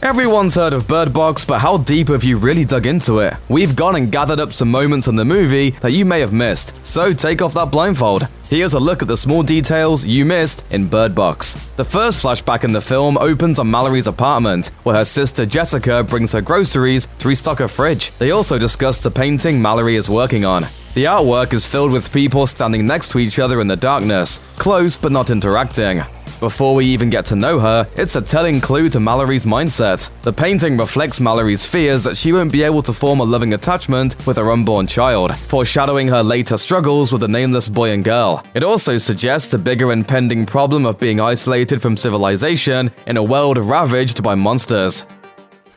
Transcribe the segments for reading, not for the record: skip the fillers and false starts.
Everyone's heard of Bird Box, but how deep have you really dug into it? We've gone and gathered up some moments in the movie that you may have missed, so take off that blindfold. Here's a look at the small details you missed in Bird Box. The first flashback in the film opens on Malorie's apartment, where her sister Jessica brings her groceries to restock her fridge. They also discuss the painting Malorie is working on. The artwork is filled with people standing next to each other in the darkness, close but not interacting. Before we even get to know her, it's a telling clue to Malorie's mindset. The painting reflects Malorie's fears that she won't be able to form a loving attachment with her unborn child, foreshadowing her later struggles with a nameless boy and girl. It also suggests a bigger impending problem of being isolated from civilization in a world ravaged by monsters.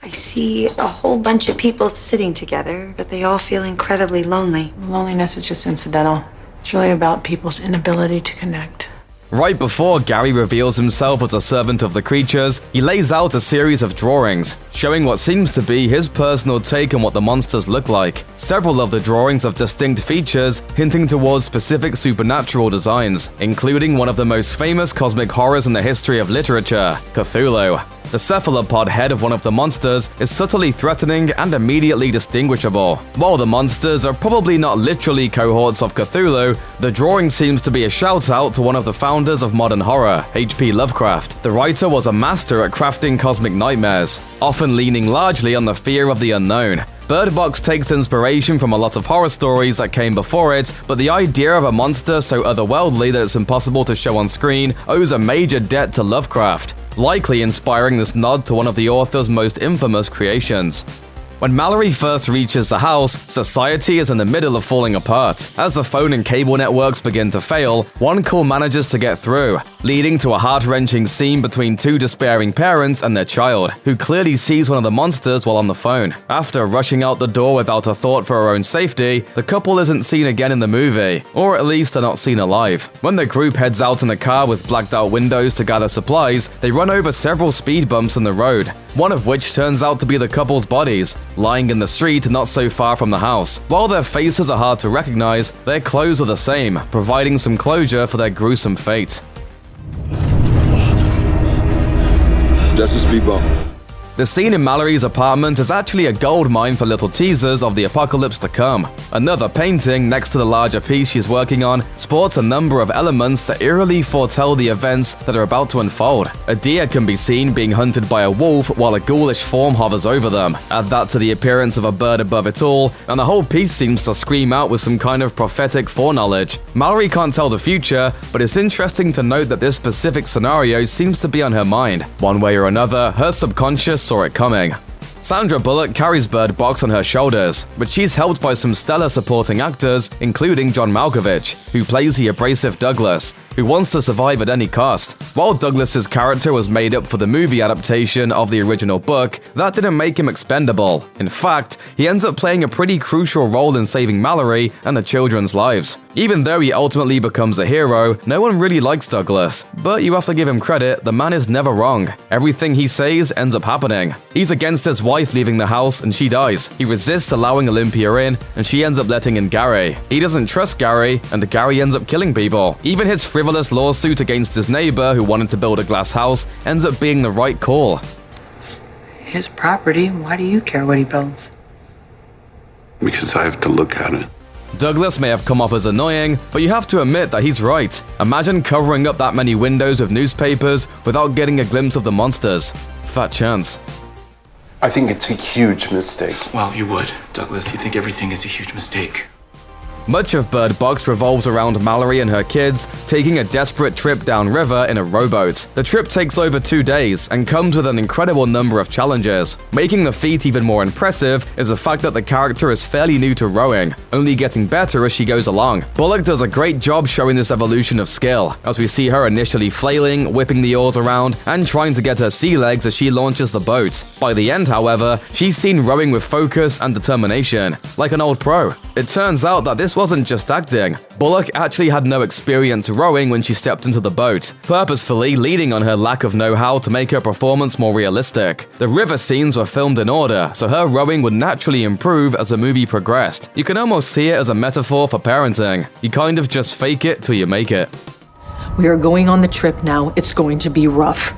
I see a whole bunch of people sitting together, but they all feel incredibly lonely. Loneliness is just incidental. It's really about people's inability to connect. Right before Gary reveals himself as a servant of the creatures, he lays out a series of drawings, showing what seems to be his personal take on what the monsters look like. Several of the drawings have distinct features, hinting towards specific supernatural designs, including one of the most famous cosmic horrors in the history of literature, Cthulhu. The cephalopod head of one of the monsters is subtly threatening and immediately distinguishable. While the monsters are probably not literally cohorts of Cthulhu, the drawing seems to be a shout-out to one of the founders of modern horror, H.P. Lovecraft. The writer was a master at crafting cosmic nightmares, often leaning largely on the fear of the unknown. Bird Box takes inspiration from a lot of horror stories that came before it, but the idea of a monster so otherworldly that it's impossible to show on screen owes a major debt to Lovecraft, likely inspiring this nod to one of the author's most infamous creations. When Malorie first reaches the house, society is in the middle of falling apart. As the phone and cable networks begin to fail, one call manages to get through, leading to a heart-wrenching scene between two despairing parents and their child, who clearly sees one of the monsters while on the phone. After rushing out the door without a thought for her own safety, the couple isn't seen again in the movie, or at least they're not seen alive. When the group heads out in a car with blacked-out windows to gather supplies, they run over several speed bumps in the road, one of which turns out to be the couple's bodies, lying in the street not so far from the house. While their faces are hard to recognize, their clothes are the same, providing some closure for their gruesome fate. That's a speed bump. The scene in Malorie's apartment is actually a goldmine for little teasers of the apocalypse to come. Another painting, next to the larger piece she's working on, sports a number of elements that eerily foretell the events that are about to unfold. A deer can be seen being hunted by a wolf while a ghoulish form hovers over them. Add that to the appearance of a bird above it all, and the whole piece seems to scream out with some kind of prophetic foreknowledge. Malorie can't tell the future, but it's interesting to note that this specific scenario seems to be on her mind. One way or another, her subconscious saw it coming. Sandra Bullock carries Bird Box on her shoulders, but she's helped by some stellar supporting actors, including John Malkovich, who plays the abrasive Douglas, who wants to survive at any cost. While Douglas's character was made up for the movie adaptation of the original book, that didn't make him expendable. In fact, he ends up playing a pretty crucial role in saving Malorie and the children's lives. Even though he ultimately becomes a hero, no one really likes Douglas, but you have to give him credit, the man is never wrong. Everything he says ends up happening. He's against his wife leaving the house and she dies. He resists allowing Olympia in, and she ends up letting in Gary. He doesn't trust Gary, and Gary ends up killing people. Even his frivolous lawsuit against his neighbor who wanted to build a glass house ends up being the right call. It's his property. Why do you care what he builds? Because I have to look at it. Douglas may have come off as annoying, but you have to admit that he's right. Imagine covering up that many windows with newspapers without getting a glimpse of the monsters. Fat chance. I think it's a huge mistake. Well, you would, Douglas. You think everything is a huge mistake. Much of Bird Box revolves around Malorie and her kids taking a desperate trip downriver in a rowboat. The trip takes over 2 days and comes with an incredible number of challenges. Making the feat even more impressive is the fact that the character is fairly new to rowing, only getting better as she goes along. Bullock does a great job showing this evolution of skill, as we see her initially flailing, whipping the oars around, and trying to get her sea legs as she launches the boat. By the end, however, she's seen rowing with focus and determination, like an old pro. It turns out that this wasn't just acting. Bullock actually had no experience rowing when she stepped into the boat, purposefully leaning on her lack of know-how to make her performance more realistic. The river scenes were filmed in order, so her rowing would naturally improve as the movie progressed. You can almost see it as a metaphor for parenting. You kind of just fake it till you make it. We are going on the trip now. It's going to be rough.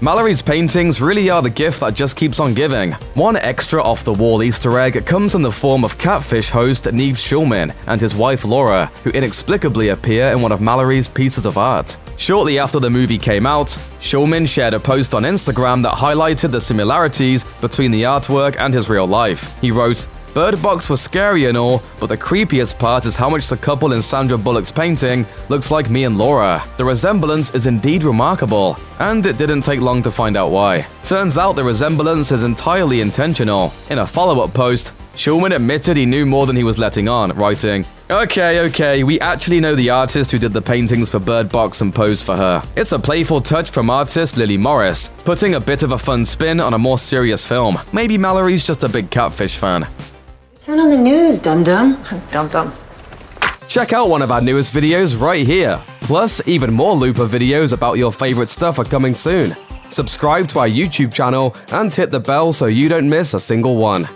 Malorie's paintings really are the gift that just keeps on giving. One extra off-the-wall Easter egg comes in the form of Catfish host Neve Schulman and his wife Laura, who inexplicably appear in one of Malorie's pieces of art. Shortly after the movie came out, Schulman shared a post on Instagram that highlighted the similarities between the artwork and his real life. He wrote, "Bird Box was scary and all, but the creepiest part is how much the couple in Sandra Bullock's painting looks like me and Laura. The resemblance is indeed remarkable." And it didn't take long to find out why. Turns out the resemblance is entirely intentional. In a follow-up post, Schulman admitted he knew more than he was letting on, writing, Okay, we actually know the artist who did the paintings for Bird Box and posed for her. It's a playful touch from artist Lily Morris, putting a bit of a fun spin on a more serious film. Maybe Malorie's just a big Catfish fan. Turn on the news, dum-dum. Dum-dum. Check out one of our newest videos right here. Plus, even more Looper videos about your favorite stuff are coming soon. Subscribe to our YouTube channel and hit the bell so you don't miss a single one.